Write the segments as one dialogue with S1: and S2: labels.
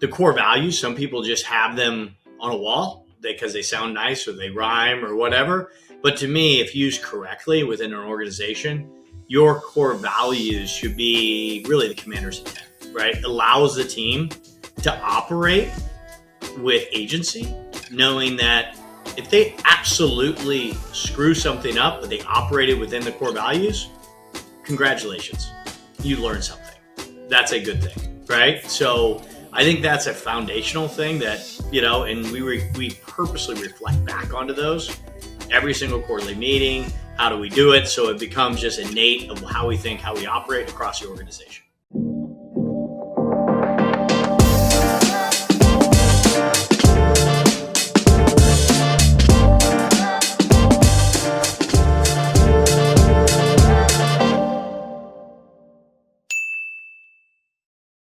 S1: The core values, some people just have them on a wall because they sound nice or they rhyme or whatever. But to me, if used correctly within an organization, your core values should be really the commander's intent, right? It allows the team to operate with agency, knowing that if they absolutely screw something up, but they operated within the core values, congratulations, you learned something. That's a good thing, right? So I think that's a foundational thing that, and we purposely reflect back onto those every single quarterly meeting. How do we do it? So it becomes just innate of how we think, how we operate across the organization.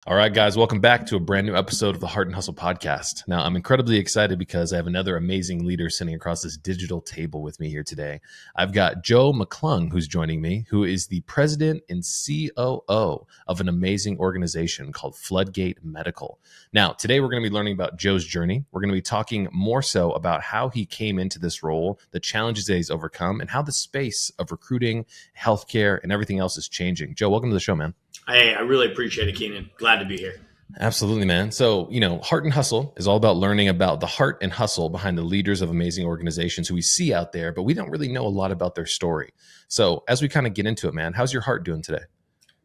S2: All right, guys, welcome back to a brand new episode of the Hart Hustle Podcast. Now, I'm incredibly excited because I have another amazing leader sitting across this digital table with me here today. I've got Joe McClung, who's joining me, who is the president and COO of an amazing organization called Floodgate Medical. Now, today we're going to be learning about Joe's journey. We're going to be talking more so about how he came into this role, the challenges that he's overcome, and how the space of recruiting, healthcare, and everything else is changing. Joe, welcome to the show, man.
S1: Hey, I really appreciate it, Keenan. Glad to be here.
S2: Absolutely, man. So, Heart and Hustle is all about learning about the heart and hustle behind the leaders of amazing organizations who we see out there, but we don't really know a lot about their story. So as we kind of get into it, man, how's your heart doing today?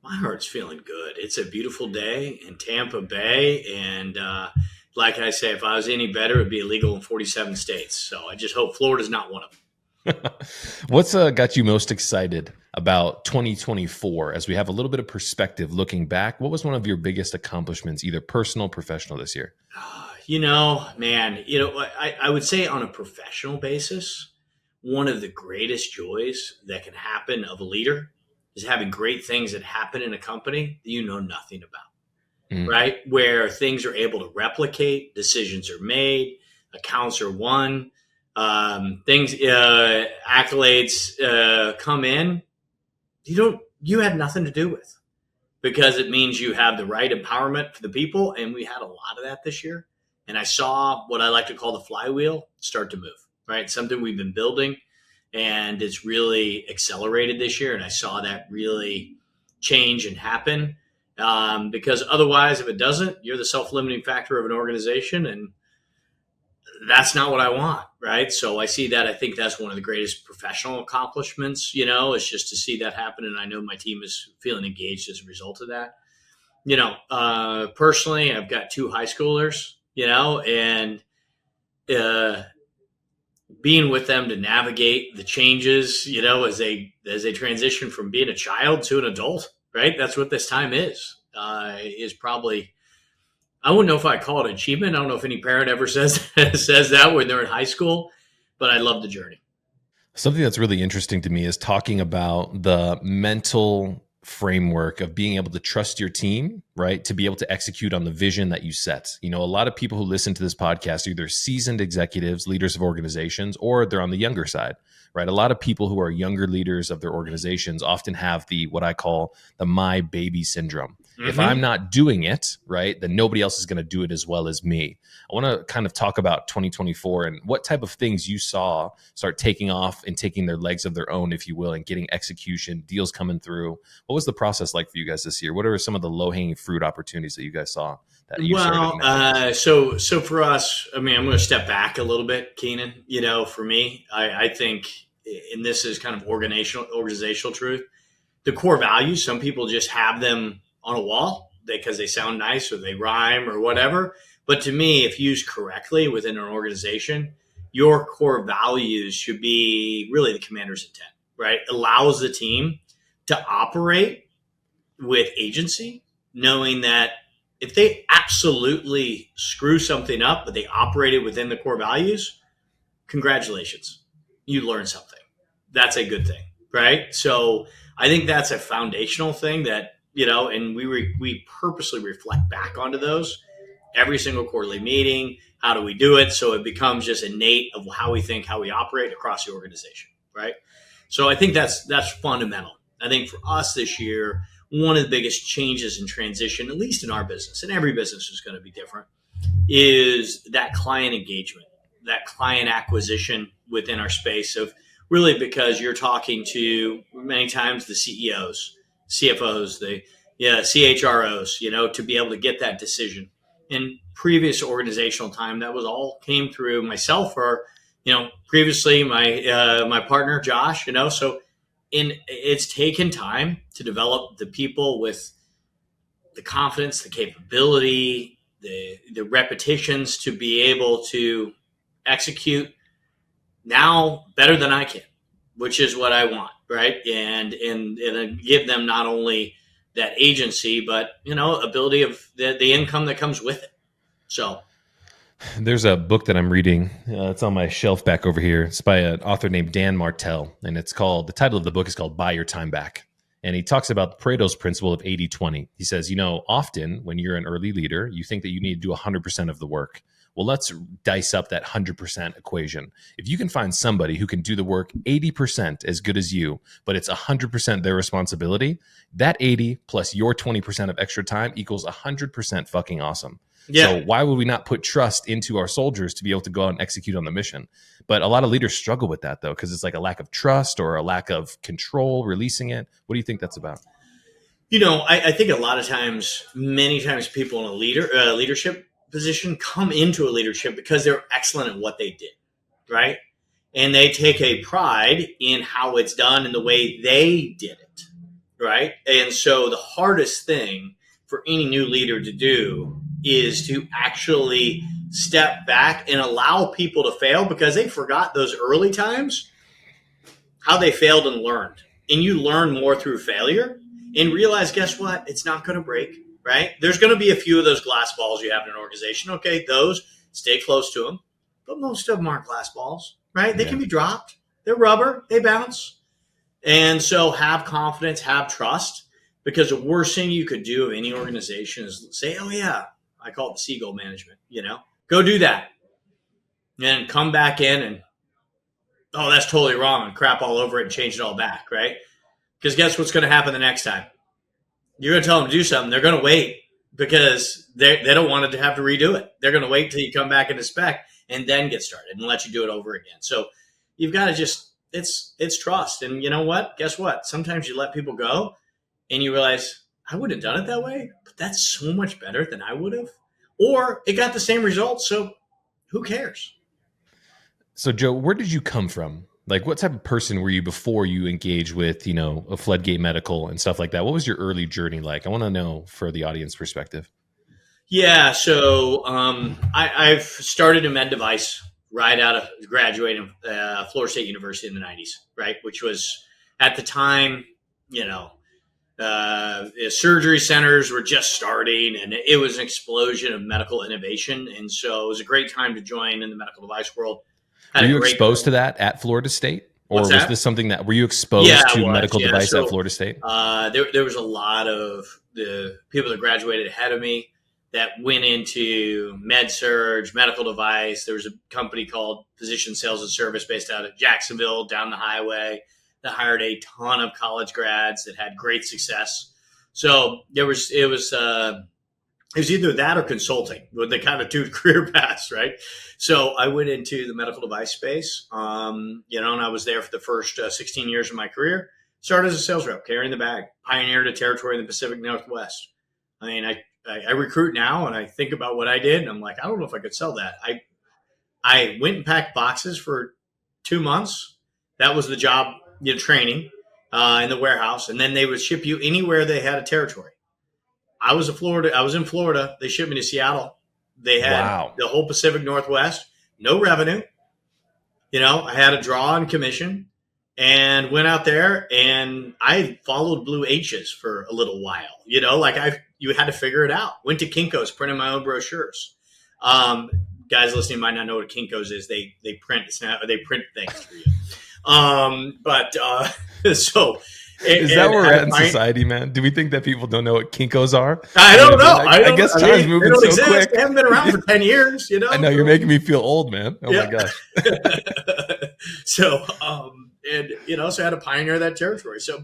S1: My heart's feeling good. It's a beautiful day in Tampa Bay. And like I say, if I was any better, it would be illegal in 47 states. So I just hope Florida's not one of them.
S2: What's got you most excited about 2024 as we have a little bit of perspective looking back? What was one of your biggest accomplishments, either personal or professional, this year?
S1: I would say on a professional basis, one of the greatest joys that can happen of a leader is having great things that happen in a company that you know nothing about, right? Where things are able to replicate, decisions are made, accounts are won. Accolades come in, you had nothing to do with, because it means you have the right empowerment for the people. And we had a lot of that this year. And I saw what I like to call the flywheel start to move, right? Something we've been building, and it's really accelerated this year. And I saw that really change and happen, because otherwise, if it doesn't, you're the self-limiting factor of an organization, and that's not what I want, right? So I see that. I think that's one of the greatest professional accomplishments, is just to see that happen. And I know my team is feeling engaged as a result of that. Personally, I've got two high schoolers, and being with them to navigate the changes, as they transition from being a child to an adult, right? That's what this time is probably, I wouldn't know if I call it achievement. I don't know if any parent ever says that when they're in high school, but I love the journey.
S2: Something that's really interesting to me is talking about the mental framework of being able to trust your team, right? To be able to execute on the vision that you set. A lot of people who listen to this podcast are either seasoned executives, leaders of organizations, or they're on the younger side, right? A lot of people who are younger leaders of their organizations often have what I call the my baby syndrome. Mm-hmm. If I'm not doing it, right, then nobody else is going to do it as well as me. I want to kind of talk about 2024 and what type of things you saw start taking off and taking their legs of their own, if you will, and getting execution, deals coming through. What was the process like for you guys this year? What are some of the low-hanging fruit opportunities that you guys saw?
S1: So for us, I'm going to step back a little bit, Keenan. For me, I think, and this is kind of organizational truth, the core values, some people just have them on a wall because they sound nice or they rhyme or whatever. But to me, if used correctly within an organization, your core values should be really the commander's intent, right? It allows the team to operate with agency, knowing that if they absolutely screw something up, but they operated within the core values, congratulations, you learned something. That's a good thing, right? So I think that's a foundational thing that, and we purposely reflect back onto those every single quarterly meeting. How do we do it? So it becomes just innate of how we think, how we operate across the organization, right? So I think that's fundamental. I think for us this year, one of the biggest changes in transition, at least in our business, and every business is going to be different, is that client engagement, that client acquisition within our space of really, because you're talking to many times the CEOs, CFOs, the CHROs, to be able to get that decision. In previous organizational time, that was all came through myself or, previously my partner, Josh, so it's taken time to develop the people with the confidence, the capability, the repetitions to be able to execute now better than I can, which is what I want, right? And give them not only that agency, but ability of the income that comes with it. So
S2: there's a book that I'm reading. It's on my shelf back over here. It's by an author named Dan Martell, and the title of the book is called Buy Your Time Back. And he talks about Pareto's principle of 80-20. He says, often when you're an early leader, you think that you need to do 100% of the work. Well, let's dice up that 100% equation. If you can find somebody who can do the work 80% as good as you, but it's 100% their responsibility, that 80 plus your 20% of extra time equals 100% fucking awesome. Yeah. So why would we not put trust into our soldiers to be able to go out and execute on the mission? But a lot of leaders struggle with that, though, because it's like a lack of trust or a lack of control, releasing it. What do you think that's about?
S1: I think many times people in a leadership position come into a leadership because they're excellent at what they did, right? And they take a pride in how it's done and the way they did it, right? And so the hardest thing for any new leader to do is to actually step back and allow people to fail, because they forgot those early times, how they failed and learned. And you learn more through failure and realize, guess what? It's not going to break, right? There's going to be a few of those glass balls you have in an organization. Okay, those, stay close to them. But most of them aren't glass balls, right? They can be dropped. They're rubber. They bounce. And so have confidence, have trust, because the worst thing you could do of any organization is say, oh, yeah, I call it the seagull management, go do that. And come back in and, oh, that's totally wrong, and crap all over it and change it all back, right? Because guess what's going to happen the next time? You're going to tell them to do something. They're going to wait because they don't want to have to redo it. They're going to wait till you come back into spec and then get started and let you do it over again. So you've got to it's trust. And you know what? Guess what? Sometimes you let people go and you realize, I wouldn't have done it that way, but that's so much better than I would have. Or it got the same results, so who cares?
S2: So, Joe, where did you come from? Like, what type of person were you before you engaged with, a Floodgate Medical and stuff like that? What was your early journey like? I want to know for the audience perspective.
S1: Yeah, so I've started in med device right out of graduating Florida State University in the 90s, right? Which was at the time, surgery centers were just starting, and it was an explosion of medical innovation. And so it was a great time to join in the medical device world.
S2: Were you exposed to that at Florida State? Or was this something were you exposed to medical device at Florida State?
S1: There was a lot of the people that graduated ahead of me that went into med surge, medical device. There was a company called Physician Sales and Service based out of Jacksonville down the highway that hired a ton of college grads that had great success. So it was either that or consulting, with the kind of two career paths, right? So I went into the medical device space, and I was there for the first 16 years of my career. Started as a sales rep, carrying the bag, pioneered a territory in the Pacific Northwest. I mean, I recruit now, and I think about what I did, and I'm like, I don't know if I could sell that. I went and packed boxes for 2 months. That was the job, training in the warehouse, and then they would ship you anywhere they had a territory. I was in Florida. They shipped me to Seattle. They had the whole Pacific Northwest, no revenue. I had a draw on commission and went out there, and I followed Blue H's for a little while. You had to figure it out. Went to Kinko's, printed my own brochures. Guys listening might not know what Kinko's is. They print things for you.
S2: Is that where we're at in society, man? Do we think that people don't know what Kinkos are?
S1: I don't know.
S2: I guess time's moving so quick.
S1: They haven't been around for 10 years,
S2: I know, you're making me feel old, man. Oh my gosh.
S1: So I had to pioneer that territory. So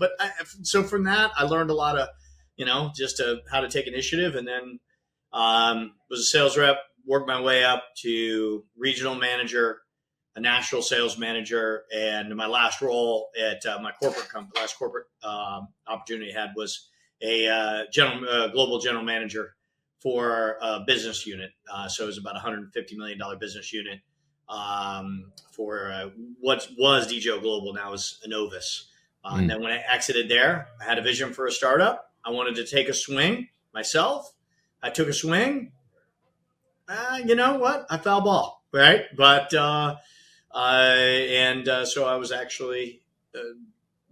S1: from that, I learned a lot of, how to take initiative, and then was a sales rep worked my way up to regional manager, a national sales manager, and my last role at my corporate company, last corporate opportunity I had was a global general manager for a business unit. So it was about $150 million business unit for what was DJO Global, now is Innovis. And then when I exited there, I had a vision for a startup. I wanted to take a swing myself. I took a swing. You know what? I foul ball, right? But so I was actually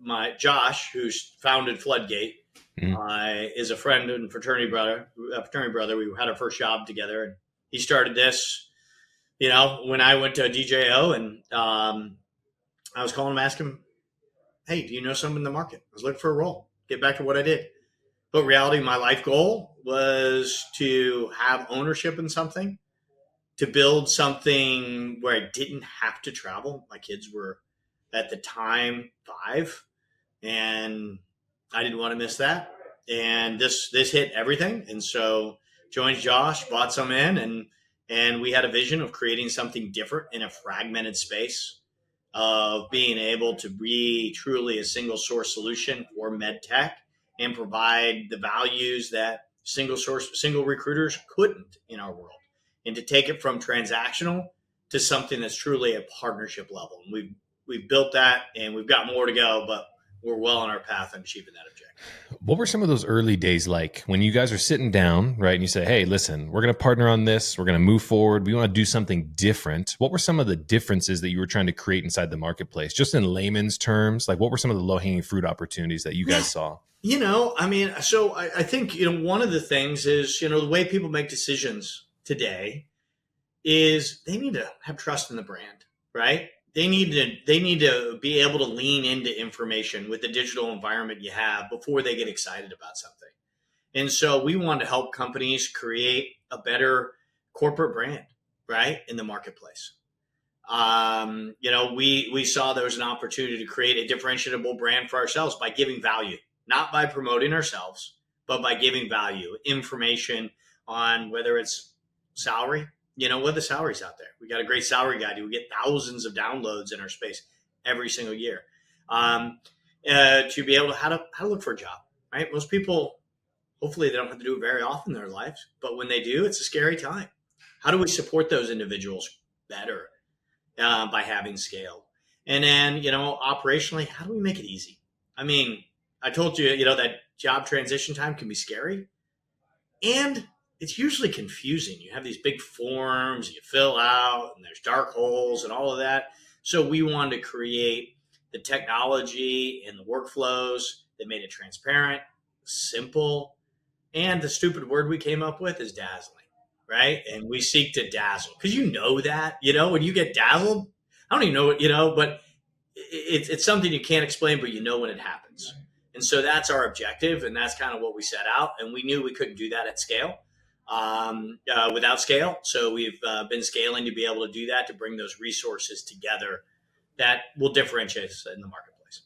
S1: my Josh, who's founded Floodgate, is a friend and fraternity brother. We had our first job together, and he started this. When I went to DJO, and I was calling him, asking him, "Hey, do you know someone in the market?" I was looking for a role. Get back to what I did. But reality, my life goal was to have ownership in something, to build something where I didn't have to travel. My kids were at the time 5, and I didn't want to miss that. And this hit everything. And so joined Josh, bought some in, and we had a vision of creating something different in a fragmented space, of being able to be truly a single source solution for med tech and provide the values that single recruiters couldn't in our world, and to take it from transactional to something that's truly a partnership level. And we've built that, and we've got more to go, but we're well on our path on achieving that objective.
S2: What were some of those early days like when you guys are sitting down, right? And you say, "Hey, listen, we're going to partner on this. We're going to move forward. We want to do something different." What were some of the differences that you were trying to create inside the marketplace? Just in layman's terms, like what were some of the low-hanging fruit opportunities that you guys saw?
S1: So I think, one of the things is, the way people make decisions today is they need to have trust in the brand, right? They need to be able to lean into information with the digital environment you have before they get excited about something. And so we want to help companies create a better corporate brand, right, in the marketplace. We saw there was an opportunity to create a differentiable brand for ourselves by giving value, not by promoting ourselves, but by giving value, information on whether it's salary. What are the salaries out there? We got a great salary guide. We get thousands of downloads in our space every single year. To be able to how to look for a job, right? Most people, hopefully, they don't have to do it very often in their lives, but when they do, it's a scary time. How do we support those individuals better by having scale? And then, operationally, how do we make it easy? I mean, I told you, that job transition time can be scary, and it's usually confusing. You have these big forms you fill out, and there's dark holes and all of that. So we wanted to create the technology and the workflows that made it transparent, simple, and the stupid word we came up with is dazzling, right? And we seek to dazzle, because that, when you get dazzled, I don't even know what, but it's something you can't explain, but when it happens. And so that's our objective, and that's kind of what we set out. And we knew we couldn't do that at scale. Without scale. So we've been scaling to be able to do that, to bring those resources together that will differentiate us in the marketplace.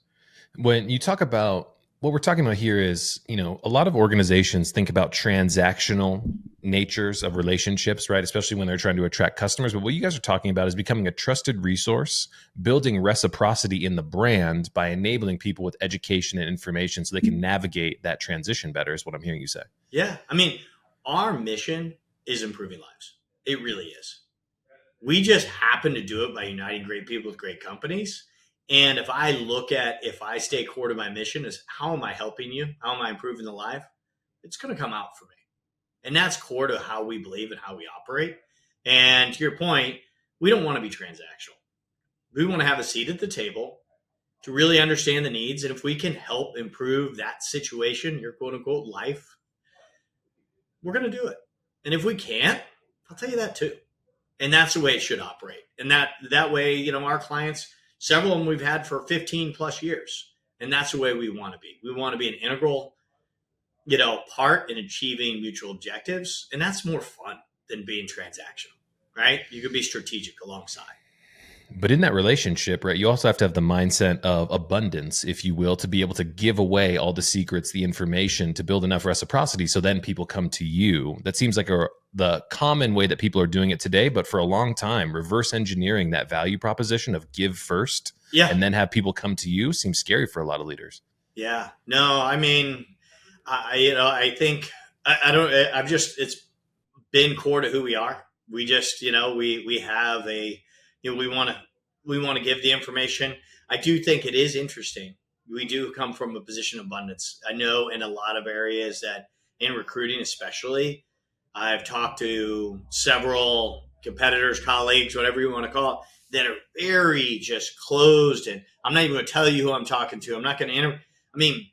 S2: When you talk about what we're talking about here is, a lot of organizations think about transactional natures of relationships, right? Especially when they're trying to attract customers. But what you guys are talking about is becoming a trusted resource, building reciprocity in the brand by enabling people with education and information so they can navigate that transition better, is what I'm hearing you say.
S1: Yeah. I mean, our mission is improving lives. It really is. We just happen to do it by uniting great people with great companies. And if I stay core to my mission is, how am I helping you? How am I improving the life? It's going to come out for me. And that's core to how we believe and how we operate. And to your point, we don't want to be transactional. We want to have a seat at the table to really understand the needs. And if we can help improve that situation, your quote unquote life, we're going to do it. And if we can't, I'll tell you that too. And that's the way it should operate. And that way, our clients, several of them we've had for 15 plus years. And that's the way we want to be. We want to be an integral, part in achieving mutual objectives. And that's more fun than being transactional, right? You could be strategic alongside.
S2: But in that relationship, right, you also have to have the mindset of abundance, if you will, to be able to give away all the secrets, the information, to build enough reciprocity so then people come to you. That seems like the common way that people are doing it today, but for a long time, reverse engineering that value proposition of give first
S1: Yeah.
S2: and then have people come to you seems scary for a lot of leaders.
S1: Yeah. No, I mean, I think I don't, I've just, it's been core to who we are. We just, we have we want to give the information. I do think it is interesting. We do come from a position of abundance. I know in a lot of areas that in recruiting, especially, I've talked to several competitors, colleagues, whatever you want to call it, that are very just closed. And I'm not even going to tell you who I'm talking to. I'm not going to I mean,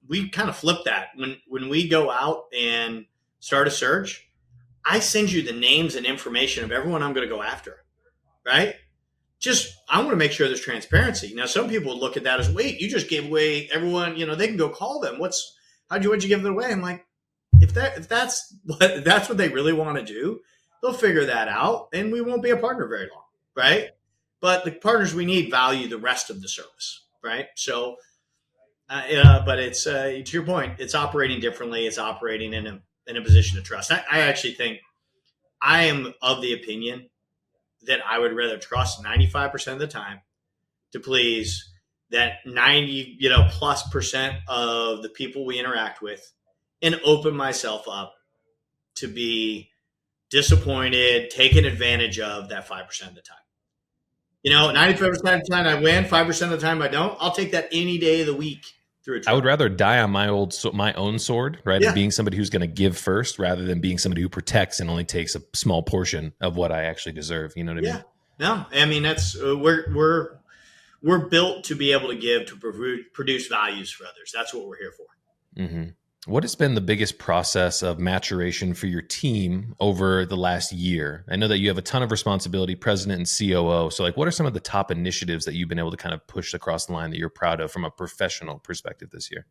S1: we kind of flip that when we go out and start a search. I send you the names and information of everyone I'm going to go after, right? Just I want to make sure there's transparency. Now, some people would look at that as, wait, you just gave away everyone. They can go call them. What'd you give them away? I'm like, if that's what they really want to do, they'll figure that out, and we won't be a partner very long, right? But the partners we need value the rest of the service, right? So, but it's to your point, it's operating differently. It's operating in a position of trust. I actually think I am of the opinion that I would rather trust 95% of the time to please that 90, plus percent of the people we interact with, and open myself up to be disappointed, taken advantage of that 5% of the time. 95% of the time I win, 5% of the time I don't. I'll take that any day of the week.
S2: I would rather die on my own sword, right?
S1: Yeah.
S2: Of being somebody who's going to give first rather than being somebody who protects and only takes a small portion of what I actually deserve. You know what I mean?
S1: No, I mean, that's we're built to be able to give, to produce values for others. That's what we're here for.
S2: Mm-hmm. What has been the biggest process of maturation for your team over the last year? I know that you have a ton of responsibility, president and COO. So what are some of the top initiatives that you've been able to kind of push across the line that you're proud of from a professional perspective this year?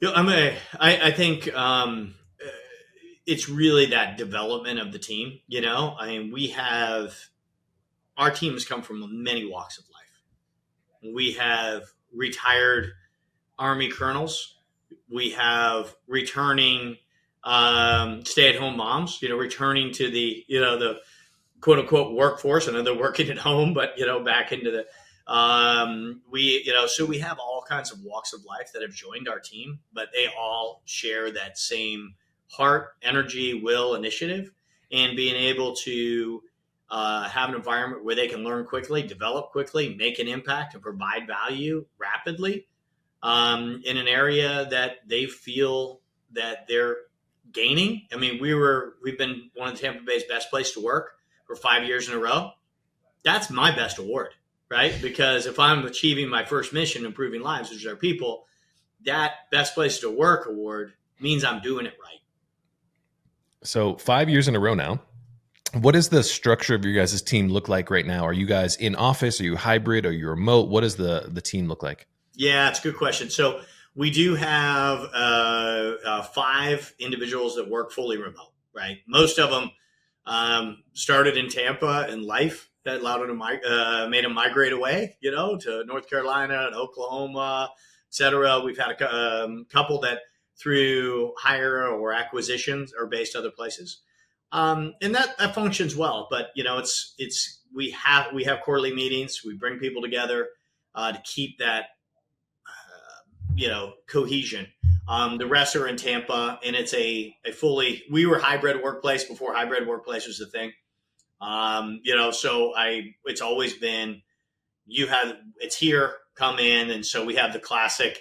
S1: I think it's really that development of the team. Our team has come from many walks of life. We have retired Army colonels. We have returning stay-at-home moms, returning to the quote unquote workforce. I know they're working at home, but back into the so we have all kinds of walks of life that have joined our team, but they all share that same heart, energy, will, initiative, and being able to have an environment where they can learn quickly, develop quickly, make an impact, and provide value rapidly. In an area that they feel that they're gaining. I mean, we've been one of Tampa Bay's best place to work for 5 years in a row. That's my best award, right? Because if I'm achieving my first mission, improving lives, which are people, that best place to work award means I'm doing it right.
S2: So 5 years in a row now. What does the structure of your guys' team look like right now? Are you guys in office? Are you hybrid? Are you remote? What does the team look like?
S1: Yeah, it's a good question. So we do have 5 individuals that work fully remote, right? Most of them started in Tampa in life that allowed them to made them migrate away, to North Carolina and Oklahoma, et cetera. We've had a couple that through hire or acquisitions are based other places. And that functions well, but we have quarterly meetings. We bring people together to keep that cohesion. The rest are in Tampa, and it's we were hybrid workplace before hybrid workplace was the thing. So it's always been, it's here, come in. And so we have the classic,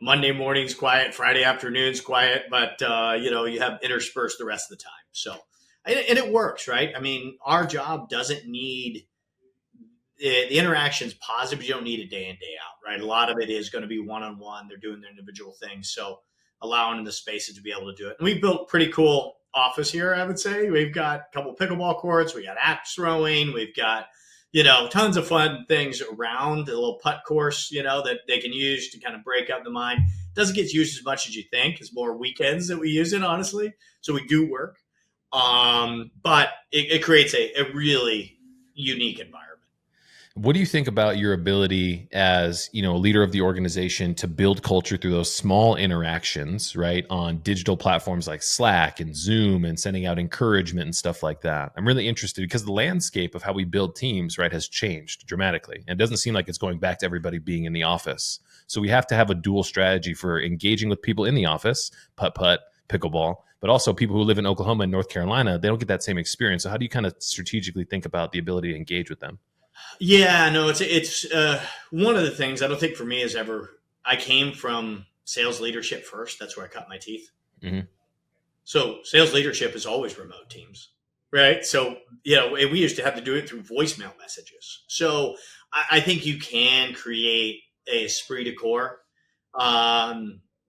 S1: Monday mornings quiet, Friday afternoons quiet, but you have interspersed the rest of the time. So, and it works, right? I mean, our job doesn't need, the interaction's positive. You don't need it day in, day out, right? A lot of it is going to be one-on-one. They're doing their individual things. So allowing the spaces to be able to do it. And we've built pretty cool office here, I would say. We've got a couple pickleball courts. We got axe throwing. We've got, tons of fun things around, the little putt course, that they can use to kind of break up the mind. It doesn't get used as much as you think. It's more weekends that we use it, honestly. So we do work. But it creates a really unique environment.
S2: What do you think about your ability as, a leader of the organization to build culture through those small interactions, right, on digital platforms like Slack and Zoom and sending out encouragement and stuff like that? I'm really interested because the landscape of how we build teams, right, has changed dramatically. And it doesn't seem like it's going back to everybody being in the office. So we have to have a dual strategy for engaging with people in the office, putt-putt, pickleball, but also people who live in Oklahoma and North Carolina, they don't get that same experience. So how do you kind of strategically think about the ability to engage with them?
S1: Yeah, no, it's one of the things I don't think for me is ever. I came from sales leadership first. That's where I cut my teeth.
S2: Mm-hmm.
S1: So sales leadership is always remote teams, right? So we used to have to do it through voicemail messages. So I think you can create a esprit de corps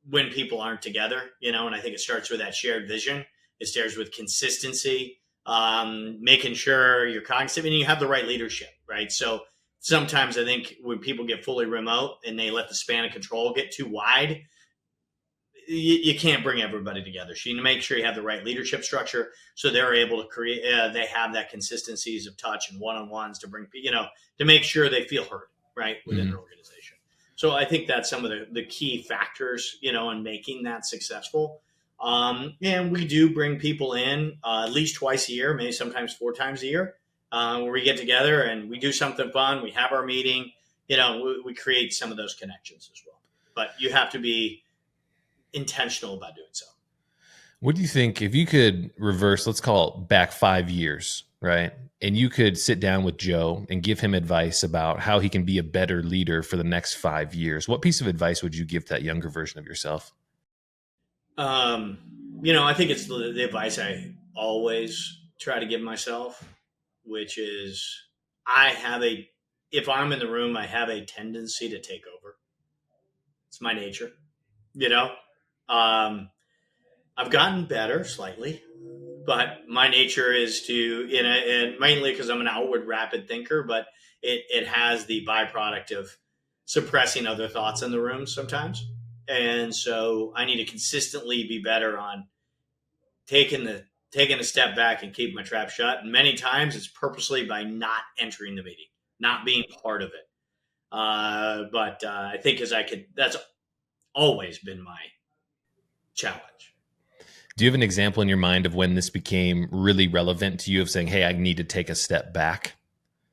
S1: when people aren't together, and I think it starts with that shared vision. It starts with consistency, making sure you're cognizant and you have the right leadership, right? So sometimes I think when people get fully remote and they let the span of control get too wide, you can't bring everybody together. So you need to make sure you have the right leadership structure so they're able to create, they have that consistencies of touch and one-on-ones to bring, to make sure they feel heard, right, within their organization. So I think that's some of the key factors, in making that successful. And we do bring people in at least twice a year, maybe sometimes 4 times a year, where we get together and we do something fun. We have our meeting, we create some of those connections as well. But you have to be intentional about doing so.
S2: What do you think if you could reverse, let's call it back 5 years, right? And you could sit down with Joe and give him advice about how he can be a better leader for the next 5 years. What piece of advice would you give that younger version of yourself?
S1: I think it's the advice I always try to give myself, which is if I'm in the room, I have a tendency to take over. It's my nature, you know. Um, I've gotten better slightly, but my nature is to, and mainly because I'm an outward rapid thinker, but it has the byproduct of suppressing other thoughts in the room sometimes. And so I need to consistently be better on taking a step back and keeping my trap shut. And many times it's purposely by not entering the meeting, not being part of it. But I think that's always been my challenge.
S2: Do you have an example in your mind of when this became really relevant to you of saying, hey, I need to take a step back?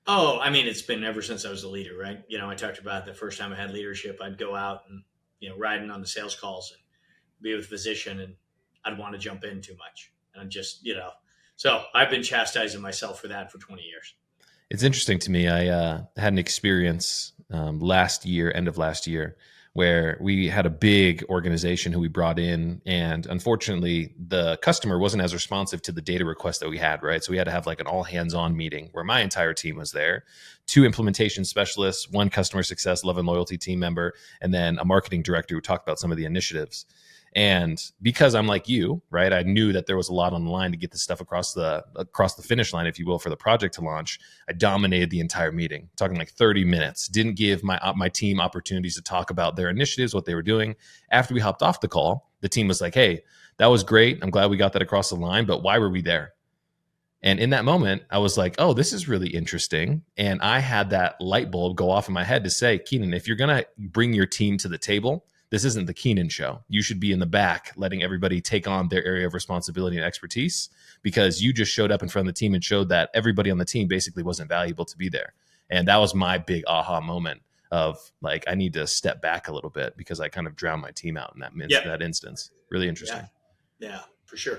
S1: Oh, I mean, it's been ever since I was a leader, right? I talked about the first time I had leadership, I'd go out and, riding on the sales calls and be with a physician and I'd want to jump in too much. And I'm just, so I've been chastising myself for that for 20 years.
S2: It's interesting to me. I had an experience end of last year, where we had a big organization who we brought in. And unfortunately, the customer wasn't as responsive to the data request that we had, right? So we had to have like an all hands on meeting where my entire team was there, 2 implementation specialists, 1 customer success, love and loyalty team member, and then a marketing director who talked about some of the initiatives. And because I'm like you, right, I knew that there was a lot on the line to get this stuff across the finish line, if you will, for the project to launch. I dominated the entire meeting, talking like 30 minutes. Didn't give my team opportunities to talk about their initiatives, what they were doing. After we hopped off the call, the team was like, "Hey, that was great. I'm glad we got that across the line, but why were we there?" And in that moment, I was like, "Oh, this is really interesting." And I had that light bulb go off in my head to say, "Keenan, if you're going to bring your team to the table, this isn't the Keenan show. You should be in the back letting everybody take on their area of responsibility and expertise, because you just showed up in front of the team and showed that everybody on the team basically wasn't valuable to be there." And that was my big aha moment of like, I need to step back a little bit because I kind of drowned my team out in that instance. Really interesting.
S1: Yeah, for sure.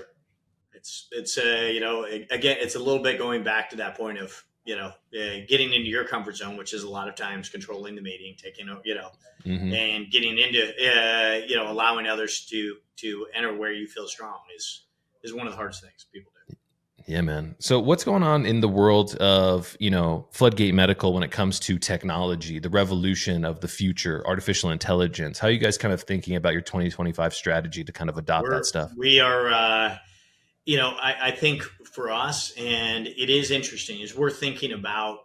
S1: It's again, it's a little bit going back to that point of, getting into your comfort zone, which is a lot of times controlling the meeting, taking, and getting into, allowing others to enter where you feel strong is one of the hardest things people do.
S2: Yeah, man. So what's going on in the world of, Floodgate Medical when it comes to technology, the revolution of the future, artificial intelligence? How are you guys kind of thinking about your 2025 strategy to kind of adopt that stuff?
S1: We are, I think for us, and it is interesting, is we're thinking about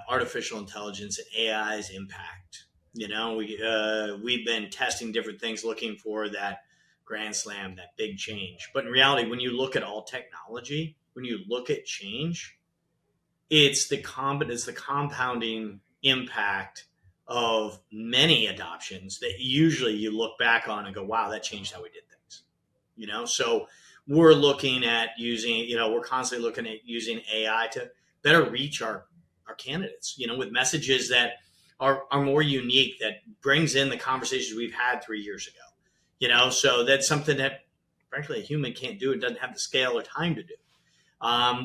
S1: artificial intelligence and AI's impact. We've been testing different things, looking for that grand slam, that big change. But in reality, when you look at all technology, when you look at change, it's the compounding impact of many adoptions that usually you look back on and go, wow, that changed how we did things. So we're looking at using, we're constantly looking at using AI to better reach our candidates, with messages that are more unique, that brings in the conversations we've had 3 years ago. So that's something that frankly a human can't do. It doesn't have the scale or time to do.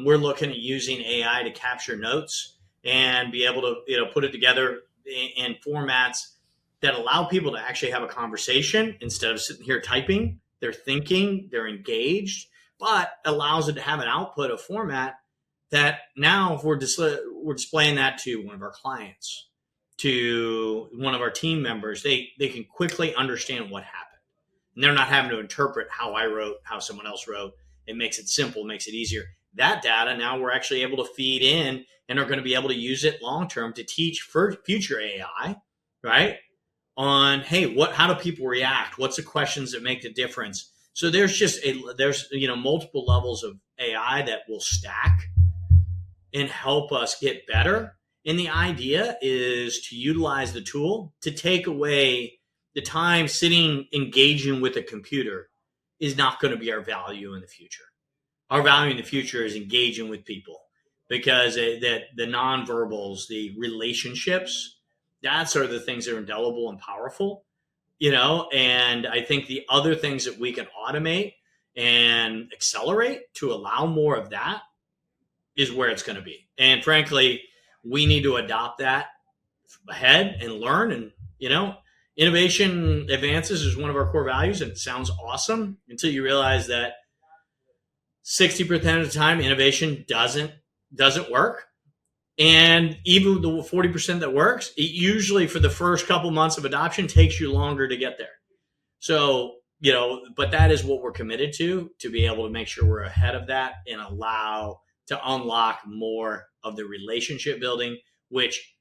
S1: We're looking at using AI to capture notes and be able to, put it together in formats that allow people to actually have a conversation instead of sitting here typing. They're thinking, they're engaged, but allows it to have an output of format that now if we're displaying that to one of our clients, to one of our team members, they can quickly understand what happened. And they're not having to interpret how I wrote, how someone else wrote. It makes it simple, makes it easier. That data now we're actually able to feed in and are going to be able to use it long term to teach for future AI, right? On, hey, how do people react? What's the questions that make the difference? So there's multiple levels of AI that will stack and help us get better. And the idea is to utilize the tool to take away the time sitting engaging with a computer is not going to be our value in the future. Our value in the future is engaging with people, because the nonverbals, the relationships, that's are the things that are indelible and powerful, and I think the other things that we can automate and accelerate to allow more of that is where it's going to be. And frankly, we need to adopt that ahead and learn. And, innovation advances is one of our core values, and it sounds awesome until you realize that 60% of the time innovation doesn't work. And even the 40% that works, it usually for the first couple months of adoption takes you longer to get there. So, but that is what we're committed to be able to make sure we're ahead of that and allow to unlock more of the relationship building, which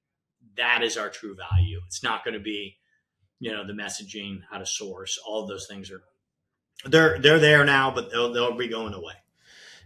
S1: that is our true value. It's not going to be, the messaging, how to source, all of those things they're there now, but they'll be going away.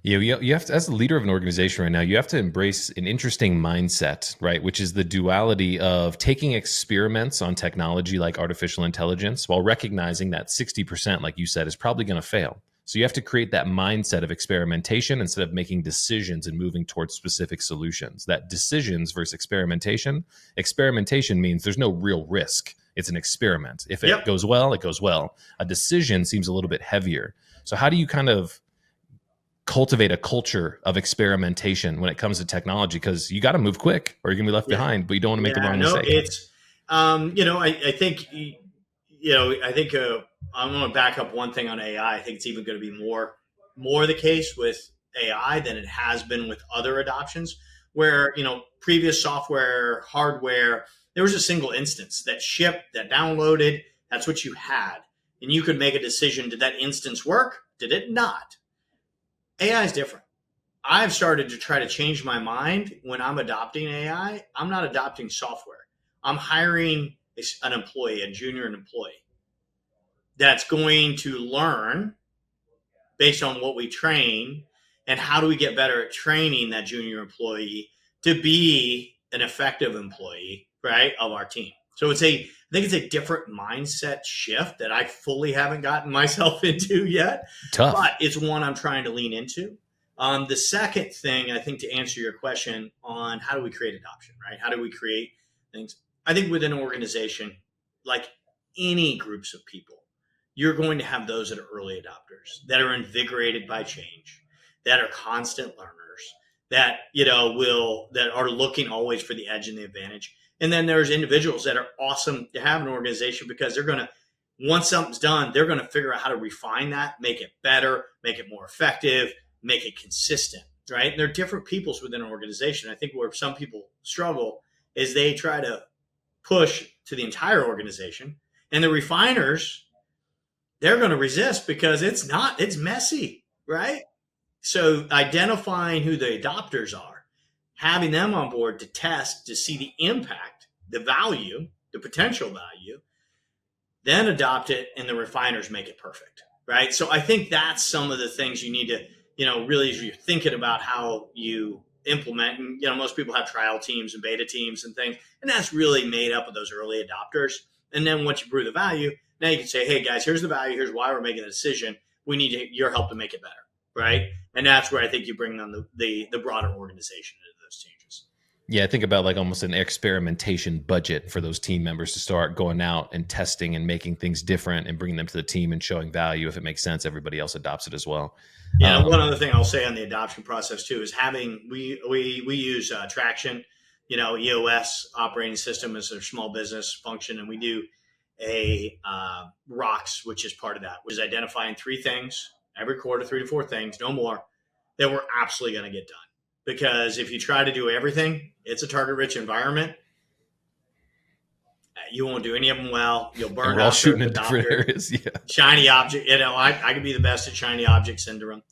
S2: Yeah, you have to, as the leader of an organization right now, you have to embrace an interesting mindset, right? Which is the duality of taking experiments on technology like artificial intelligence while recognizing that 60%, like you said, is probably going to fail. So you have to create that mindset of experimentation instead of making decisions and moving towards specific solutions. That decisions versus experimentation. Experimentation means there's no real risk. It's an experiment. If it goes well, it goes well. A decision seems a little bit heavier. So how do you kind of cultivate a culture of experimentation when it comes to technology? Because you got to move quick or you're gonna be left behind, but you don't want to make the wrong mistake.
S1: It's, I think, I'm going to back up one thing on AI. I think it's even going to be more the case with AI than it has been with other adoptions, where, previous software, hardware, there was a single instance that shipped, that downloaded, that's what you had. And you could make a decision, did that instance work? Did it not? AI is different. I've started to try to change my mind when I'm adopting AI. I'm not adopting software. I'm hiring an employee, a junior employee, that's going to learn based on what we train, and how do we get better at training that junior employee to be an effective employee, right, of our team. So I think it's a different mindset shift that I fully haven't gotten myself into yet.
S2: Tough.
S1: But it's one I'm trying to lean into. The second thing, I think, to answer your question on how do we create adoption, right? How do we create things? I think within an organization, like any groups of people, you're going to have those that are early adopters, that are invigorated by change, that are constant learners, that, that are looking always for the edge and the advantage. And then there's individuals that are awesome to have an organization because they're going to, once something's done, they're going to figure out how to refine that, make it better, make it more effective, make it consistent, right? And there are different peoples within an organization. I think where some people struggle is they try to push to the entire organization, and the refiners, they're going to resist because it's messy, right? So identifying who the adopters are, having them on board to test, to see the impact, the value, the potential value, then adopt it, and the refiners make it perfect, right? So I think that's some of the things you need to, really, as you're thinking about how you implement. And, most people have trial teams and beta teams and things. And that's really made up of those early adopters. And then once you prove the value, now you can say, hey, guys, here's the value. Here's why we're making the decision. We need your help to make it better, right? And that's where I think you bring on the broader organization into those changes.
S2: Yeah, I think about like almost an experimentation budget for those team members to start going out and testing and making things different and bringing them to the team and showing value. If it makes sense, everybody else adopts it as well.
S1: Yeah, one other thing I'll say on the adoption process too is we use Traction, EOS operating system as a small business function, and we do a rocks, which is part of that, which is identifying 3 things every quarter, 3 to 4 things, no more, that we're absolutely going to get done. Because if you try to do everything, it's a target-rich environment. You won't do any of them well. You'll burn out.
S2: We're all shooting in different areas. Yeah.
S1: Shiny object. I could be the best at shiny object syndrome.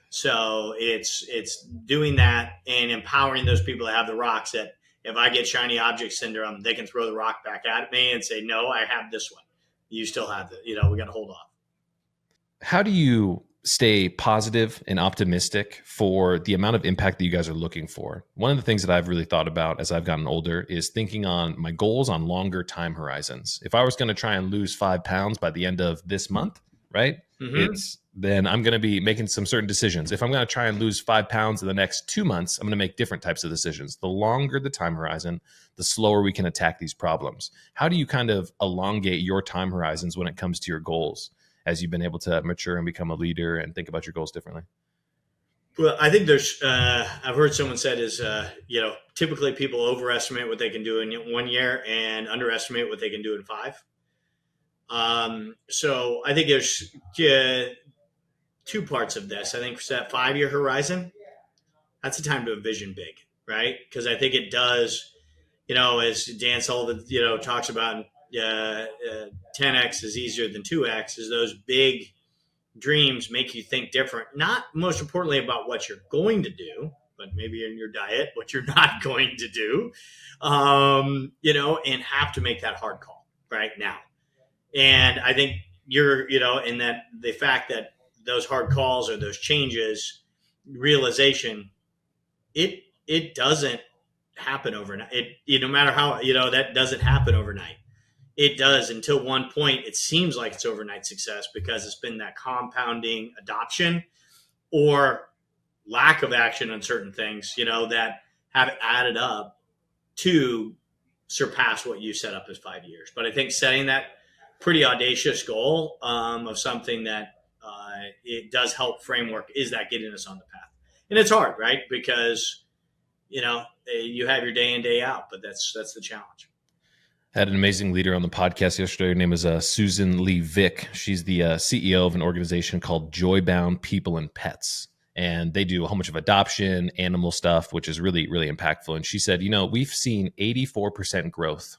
S1: So it's doing that and empowering those people that have the rocks that if I get shiny object syndrome, they can throw the rock back at me and say, no, I have this one. You still have it. We got to hold off.
S2: How do you stay positive and optimistic for the amount of impact that you guys are looking for? One of the things that I've really thought about as I've gotten older is thinking on my goals on longer time horizons. If I was going to try and lose 5 pounds by the end of this month, right?
S1: Mm-hmm.
S2: Then I'm going to be making some certain decisions. If I'm going to try and lose 5 pounds in the next 2 months, I'm going to make different types of decisions. The longer the time horizon, the slower we can attack these problems. How do you kind of elongate your time horizons when it comes to your goals as you've been able to mature and become a leader and think about your goals differently?
S1: Well, I think there's, I've heard someone said is, typically people overestimate what they can do in 1 year and underestimate what they can do in 5. So I think there's 2 parts of this. I think for that 5-year horizon, that's the time to envision big, right? Because I think it does, as Dan Sullivan, talks about, 10x is easier than 2x, is those big dreams make you think different, not most importantly about what you're going to do, but maybe in your diet, what you're not going to do, and have to make that hard call right now. And I think in that the fact that those hard calls or those changes, realization, it doesn't happen overnight. No matter how, that doesn't happen overnight. It does until one point. It seems like it's overnight success because it's been that compounding adoption or lack of action on certain things, that have added up to surpass what you set up as 5 years. But I think setting that pretty audacious goal of something that it does help framework is that getting us on the path. And it's hard, right? Because, you have your day in, day out, but that's the challenge.
S2: I had an amazing leader on the podcast yesterday. Her name is Susan Lee Vick. She's the CEO of an organization called Joybound People and Pets. And they do a whole bunch of adoption, animal stuff, which is really, really impactful. And she said, we've seen 84% growth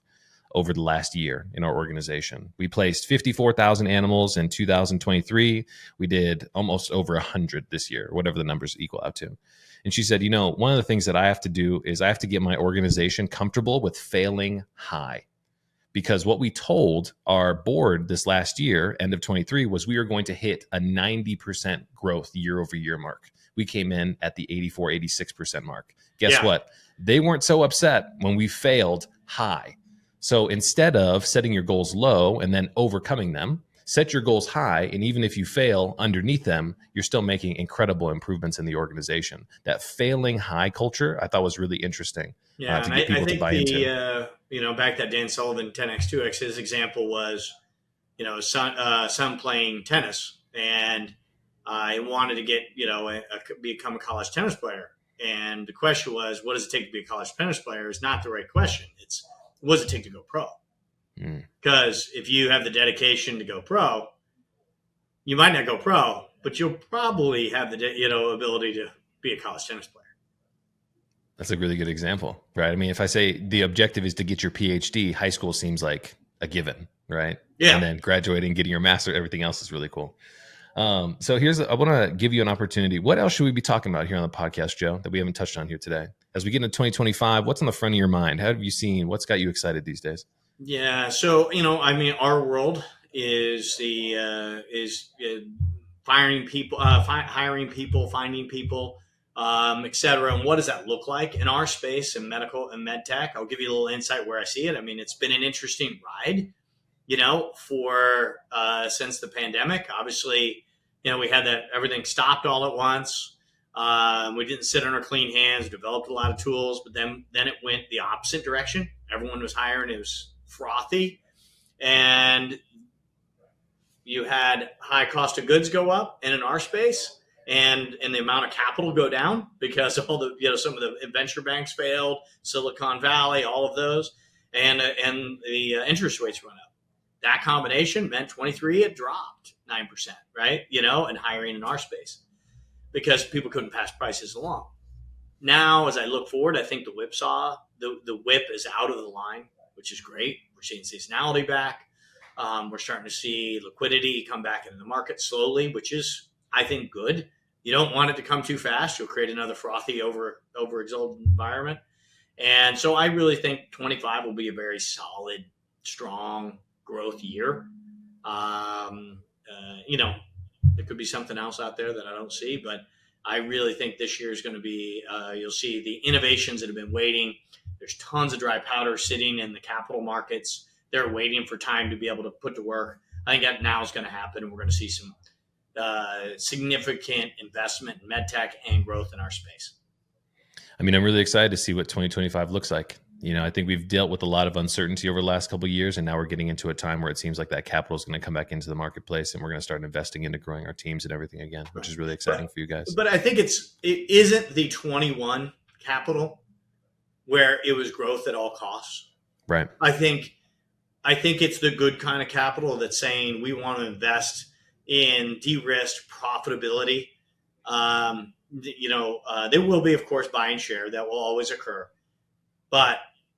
S2: over the last year in our organization. We placed 54,000 animals in 2023. We did almost over 100 this year, whatever the numbers equal out to. And she said, one of the things that I have to do is I have to get my organization comfortable with failing high. Because what we told our board this last year, end of 23, was we were going to hit a 90% growth year over year mark. We came in at the 84, 86% mark. Guess what? They weren't so upset when we failed high. So instead of setting your goals low and then overcoming them, set your goals high. And even if you fail underneath them, you're still making incredible improvements in the organization. That failing high culture, I thought was really interesting.
S1: Yeah,
S2: to get people to buy into.
S1: Back that Dan Sullivan 10x, 2x, his example was, son playing tennis, and I wanted to get, become a college tennis player. And the question was, what does it take to be a college tennis player? Is not the right question. It's what does it take to go pro? Because if you have the dedication to go pro, you might not go pro, but you'll probably have the ability to be a college tennis player.
S2: That's a really good example, right? I mean, if I say the objective is to get your PhD, high school seems like a given, right?
S1: Yeah.
S2: And then graduating, getting your master, everything else is really cool. So I want to give you an opportunity. What else should we be talking about here on the podcast, Joe, that we haven't touched on here today? As we get into 2025, what's on the front of your mind? How have you seen? What's got you excited these days?
S1: Yeah. So, our world is hiring people, finding people, et cetera. And what does that look like in our space in medical and med tech? I'll give you a little insight where I see it. I mean, it's been an interesting ride, for since the pandemic. Obviously, we had that everything stopped all at once. We didn't sit on our clean hands, developed a lot of tools, but then it went the opposite direction. Everyone was hiring. It was frothy. And you had high cost of goods go up, and in our space, and the amount of capital go down because all the some of the venture banks failed, Silicon Valley, all of those, and the interest rates went up. That combination meant 23 it dropped 9%, right? And hiring in our space because people couldn't pass prices along. Now, as I look forward, I think the whip is out of the line, which is great. We're seeing seasonality back. We're starting to see liquidity come back into the market slowly, which is, I think, good. You don't want it to come too fast. You'll create another frothy, overexalted environment. And so I really think 25 will be a very solid, strong growth year. There could be something else out there that I don't see, but I really think this year is going to be, you'll see the innovations that have been waiting. There's tons of dry powder sitting in the capital markets. They're waiting for time to be able to put to work. I think that now is going to happen, and we're going to see some significant investment in med tech and growth in our space.
S2: I mean, I'm really excited to see what 2025 looks like. I think we've dealt with a lot of uncertainty over the last couple of years, and now we're getting into a time where it seems like that capital is going to come back into the marketplace, and we're going to start investing into growing our teams and everything again, which is really exciting for you guys.
S1: But I think it isn't the 21 capital where it was growth at all costs.
S2: Right.
S1: I think it's the good kind of capital that's saying we want to invest in de-risked profitability. There will be, of course, buying share that will always occur, but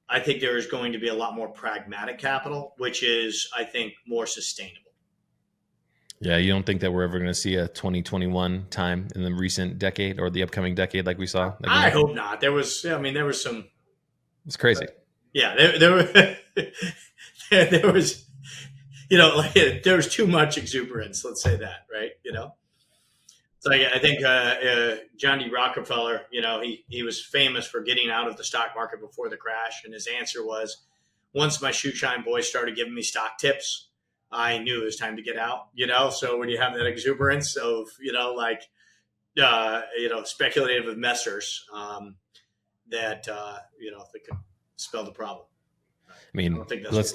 S1: I think there is going to be a lot more pragmatic capital, which is, I think, more sustainable.
S2: Yeah, you don't think that we're ever going to see a 2021 time in the recent decade or the upcoming decade like we saw?
S1: I hope not. There was some.
S2: It's crazy.
S1: Yeah, there was, there was too much exuberance. Let's say that, right? So I think John D. Rockefeller, he was famous for getting out of the stock market before the crash, and his answer was, once my shoe shine boys started giving me stock tips, I knew it was time to get out. So when you have that exuberance of speculative investors, that could spell the problem.
S2: I mean, let's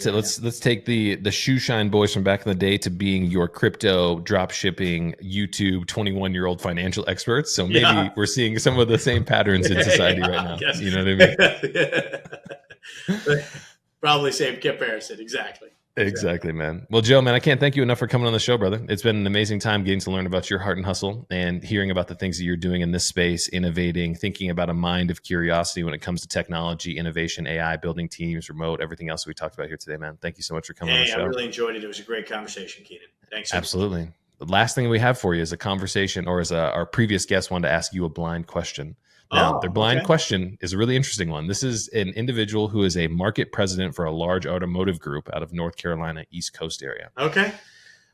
S2: take the shoe shine boys from back in the day to being your crypto drop shipping YouTube 21-year-old financial experts. So maybe we're seeing some of the same patterns in society right now. You know what I mean?
S1: Probably same comparison. Exactly,
S2: man. Well, Joe, man, I can't thank you enough for coming on the show, brother. It's been an amazing time getting to learn about your heart and hustle and hearing about the things that you're doing in this space, innovating, thinking about a mind of curiosity when it comes to technology, innovation, AI, building teams, remote, everything else we talked about here today, man. Thank you so much for coming on the show.
S1: I really enjoyed it. It was a great conversation, Keenan. Thanks.
S2: Absolutely. The last thing we have for you is a conversation, or as our previous guest wanted to ask you a blind question. Now, their blind question is a really interesting one. This is an individual who is a market president for a large automotive group out of North Carolina, East Coast area.
S1: Okay.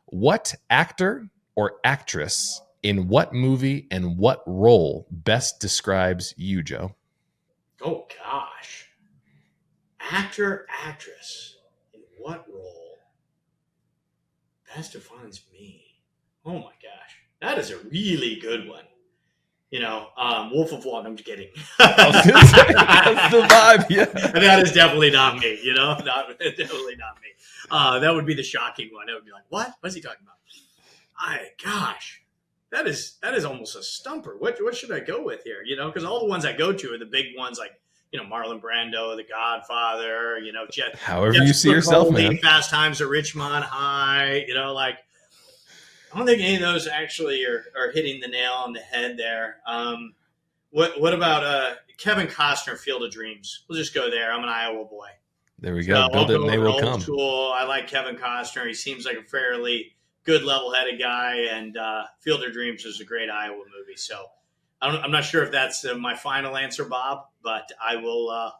S2: What actor or actress in what movie and what role best describes you, Joe?
S1: Oh, gosh. Actor, actress, in what role best defines me? Oh, my gosh. That is a really good one. Wolf of Wall. I'm just kidding.
S2: That's the vibe. Yeah,
S1: that is definitely not me. Definitely not me. That would be the shocking one. I would be like, "What? What's he talking about?" Gosh, that is almost a stumper. What should I go with here? Because all the ones I go to are the big ones, like Marlon Brando, The Godfather.
S2: However you see yourself, man.
S1: Fast Times at Ridgemont High. I don't think any of those actually are hitting the nail on the head there. What about Kevin Costner, Field of Dreams? We'll just go there. I'm an Iowa boy.
S2: There we go. Build it and they will come.
S1: School. I like Kevin Costner. He seems like a fairly good, level-headed guy, and Field of Dreams is a great Iowa movie. So I'm not sure if that's my final answer, Bob, but I will.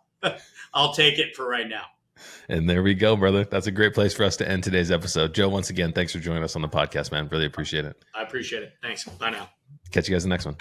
S1: I'll take it for right now.
S2: And there we go, brother. That's a great place for us to end today's episode. Joe, once again, thanks for joining us on the podcast, man. Really appreciate it.
S1: I appreciate it. Thanks. Bye now.
S2: Catch you guys in the next one.